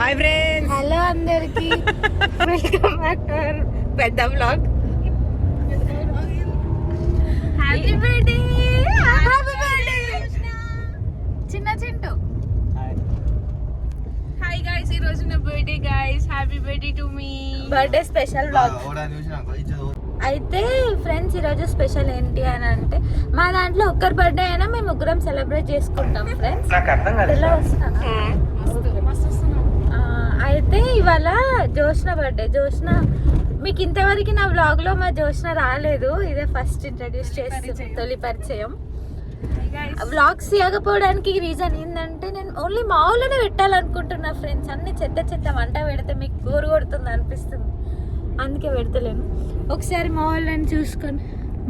Hi friends, hello అందరికి welcome back to our పెద్ద vlog. Happy birthday, happy birthday చిన్న Chintu. Hi guys, ఈ రోజు నా birthday guys. Happy birthday to me. Birthday special vlog. అయితే friends, ఈరోజు స్పెషల్ ఏంటి అని అంటే, మా దాంట్లో ఒక్కరి బర్త్డే అయినా మేము ముగ్గురం సెలబ్రేట్ చేసుకుంటాం ఫ్రెండ్స్. ఇలా వస్తానా? అయితే ఇవాళ జోష్న బర్త్డే. జోష్న మీకు ఇంతవరకు నా వ్లాగ్ లో మా జోష్న రాలేదు, ఇదే ఫస్ట్ ఇంట్రడ్యూస్ చేసి తొలి పరిచయం. వ్లాగ్స్ తీయకపోవడానికి రీజన్ ఏంటంటే, నేను ఓన్లీ మా ఊళ్ళోనే పెట్టాలనుకుంటున్నా ఫ్రెండ్స్. అన్ని చెత్త చెత్త వంట పెడితే మీకు బోరు కొడుతుంది అనిపిస్తుంది, అందుకే పెడతలేను. ఒకసారి మా వాళ్ళని చూసుకొని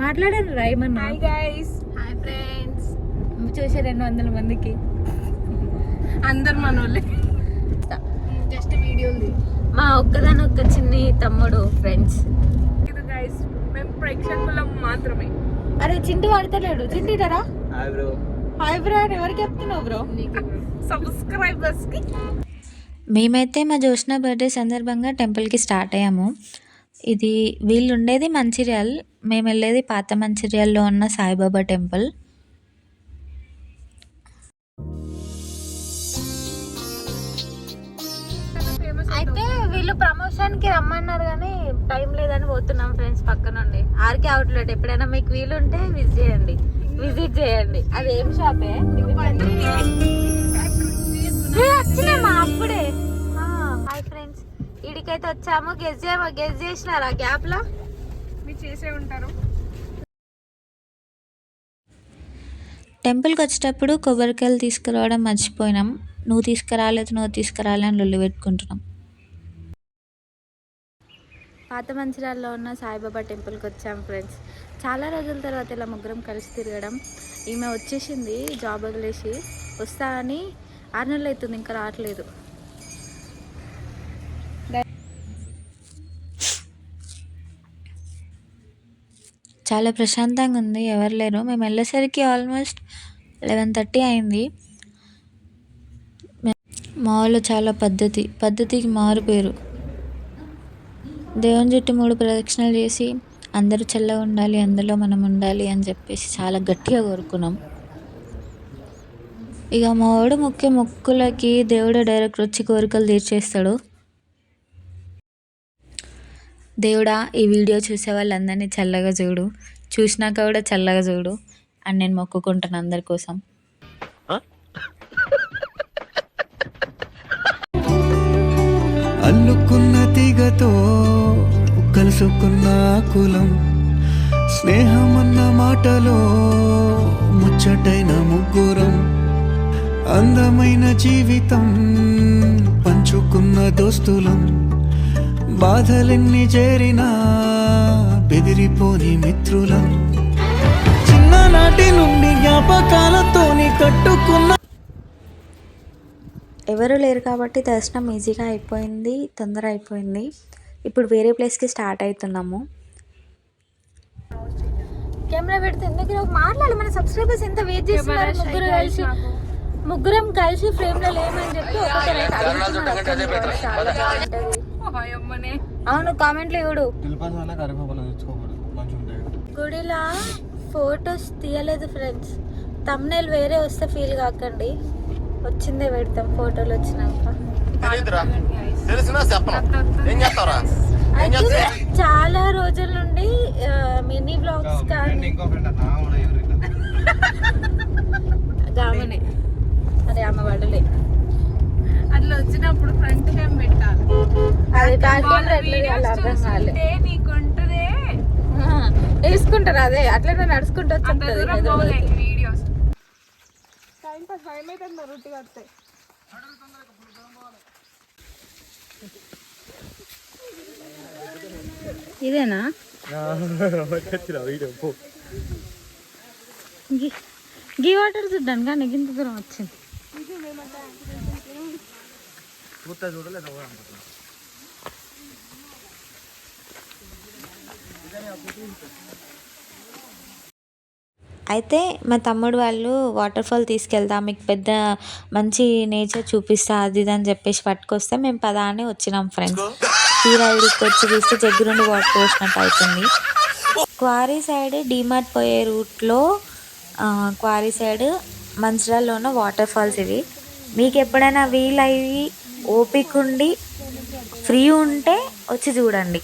మాట్లాడాను రాయమన్నా. Hi guys. Hi friends. చూసే 200 మందికి అందరు మనోళ్ళే. జస్ట్ వీడియోలు మా ఒక్కదానొక్క చిన్ని తమ్ముడు ఫ్రెండ్స్. ఇది గైస్, మేము ప్రేక్షకులం మాత్రమే. అరే చింటి వాడతలేడు. చింటిటారా? హాయ్ బ్రో అని ఎవరికి చెప్తున్నావు బ్రో? సబ్స్క్రైబర్స్ కి. మేమైతే మా జోష్న బర్త్డే సందర్భంగా టెంపుల్కి స్టార్ట్ అయ్యాము. ఇది వీళ్ళు ఉండేది మంచిర్యాల్, మేము వెళ్ళేది పాత మంచిర్యాల్లో ఉన్న సాయిబాబా టెంపుల్. అయితే వీళ్ళు ప్రమోషన్ కి రమ్మన్నారు కానీ టైం లేదని పోతున్నాం ఫ్రెండ్స్. పక్క నుండి ఆర్కే అవుట్లెట్, ఎప్పుడైనా మీకు వీలుంటే విజిట్ చేయండి. అది ఏం షాపే? వచ్చినామా అప్పుడే. హాయ్ ఫ్రెండ్స్, ఇడికైతే వచ్చాము. గెస్ చేసినారా గ్యాప్ లా? మీరు చేసే ఉంటారు. టెంపుల్కి వచ్చేటప్పుడు కొబ్బరికాయలు తీసుకురావడం మర్చిపోయినాం. నువ్వు తీసుకురాలేదు అని లొల్లి పెట్టుకుంటున్నాం. పాత మంచిర్యాలలో ఉన్న సాయిబాబా టెంపుల్కి వచ్చాం ఫ్రెండ్స్. చాలా రోజుల తర్వాత ఇలా ముగ్గురం కలిసి తిరగడం. ఈమె వచ్చేసింది జాబ్ వదిలేసి, వస్తా అని 6 నెలలు అవుతుంది, ఇంకా రావట్లేదు. చాలా ప్రశాంతంగా ఉంది, ఎవరు లేరు. మేము వెళ్ళేసరికి ఆల్మోస్ట్ 11:30 అయింది. మా వాళ్ళు చాలా పద్ధతికి మారు పేరు. దేవుని చుట్టూ 3 ప్రదక్షిణలు చేసి అందరూ చల్లగా ఉండాలి, అందులో మనం ఉండాలి అని చెప్పేసి చాలా గట్టిగా కోరుకున్నాం. ఇక మా వాడు మొక్కులకి దేవుడు డైరెక్ట్ వచ్చి కోరికలు తీర్చేస్తాడు. దేవుడా, ఈ వీడియో చూసే వాళ్ళందరినీ చల్లగా చూడు, చూసినాక కూడా చల్లగా చూడు అని నేను మొక్కుకుంటాను అందరి కోసం. అల్లుకున్న తీగతో కలుసుకున్న కులం, స్నేహమన్న మాటలో ముచ్చటైన ముగ్గురం, అందమైన జీవితం పంచుకున్న దోస్తులం, బాధలెన్ని చేరినా బెదిరిపోని మిత్రులం, చిన్ననాటి నుండి జ్ఞాపకాలతోని కట్టుకున్న. ఎవరు లేరు కాబట్టి దర్శనం ఈజీగా అయిపోయింది, తొందర అయిపోయింది. ఇప్పుడు వేరే ప్లేస్కి స్టార్ట్ అవుతున్నాము. కెమెరా పెడితే ఎందుకు మాట్లాడాలి? మన సబ్స్క్రైబర్స్ ఎంత వెయిట్ చేస్తున్నారు. ముగ్గురం కలిసి ఫ్రేమ్ లో లేమని చెప్పి అవును, కామెంట్లు ఇవ్వడు. గుడిలా ఫొటోస్ తీయలేదు ఫ్రెండ్స్. తమ్నైల్ వేరే వస్తే ఫీల్ కాకండి, వచ్చిందే పెడతాం ఫోటోలు వచ్చినాక. అయితే చాలా రోజుల నుండి మినీ బ్లాగ్స్ కానీ గామనే అదే అమ్మ వాడలే అట్లా వచ్చినప్పుడు ఫ్రంట్ క్యామ్ పెట్టాలి. అది బ్యాక్ కెమెరా ఎట్లా అర్థం కాలే. నీకుంటదే వేసుకుంటారు, అదే అట్లనే నడుచుకుంటూ వచ్చి వీడియోస్. టైం పాస్ భయం అయితే రొట్టి కడతాయి. ఇదేనా గీ వాటర్ చూడ్డాను కానీ ఇంత దూరం వచ్చింది. అయితే మా తమ్ముడు వాళ్ళు వాటర్ ఫాల్ తీసుకెళ్తా మీకు పెద్ద మంచి నేచర్ చూపిస్తా అది ఇది అని చెప్పేసి పట్టుకొస్తే మేము పదా అని వచ్చినాం ఫ్రెండ్స్. తీరా ఇక్కడికి వచ్చి చూస్తే జగ్గు నుండి వాటర్ పోసినట్టు అవుతుంది. క్వారీ సైడ్ డీమార్ట్ పోయే రూట్లో క్వారీ సైడ్ మంచిర్యాలలో ఉన్న వాటర్ ఫాల్స్ ఇవి. మీకు ఎప్పుడైనా వీలయ్యి ఓపిక ఉండి ఫ్రీ ఉంటే వచ్చి చూడండి.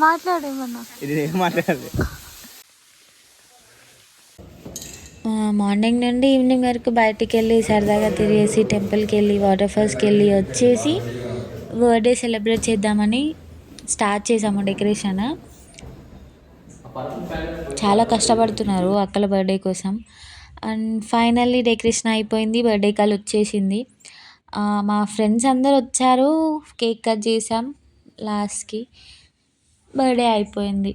మాట్లాడేమన్నా మార్నింగ్ నుండి ఈవినింగ్ వరకు బయటికి వెళ్ళి సరదాగా తిరిగేసి టెంపుల్కి వెళ్ళి వాటర్ ఫాల్స్కి వెళ్ళి వచ్చేసి బర్త్డే సెలబ్రేట్ చేద్దామని స్టార్ట్ చేసాము డెకరేషన్. చాలా కష్టపడుతున్నారు అక్కల బర్త్డే కోసం. అండ్ ఫైనల్లీ డెకరేషన్ అయిపోయింది, బర్త్డే కాల్ వచ్చేసింది. మా ఫ్రెండ్స్ అందరు వచ్చారు, కేక్ కట్ చేసాం, లాస్ట్కి బర్త్డే అయిపోయింది.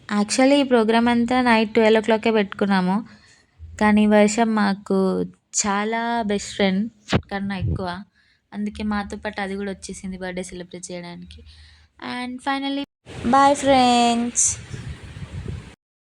యాక్చువల్లీ ఈ ప్రోగ్రామ్ అంతా నైట్ 12 o'clockకే పెట్టుకున్నాము, కానీ వర్షం మాకు చాలా బెస్ట్ ఫ్రెండ్ కన్నా ఎక్కువ, అందుకే మాతో పాటు అది కూడా వచ్చేసింది బర్త్డే సెలబ్రేట్ చేయడానికి. And finally bye friends.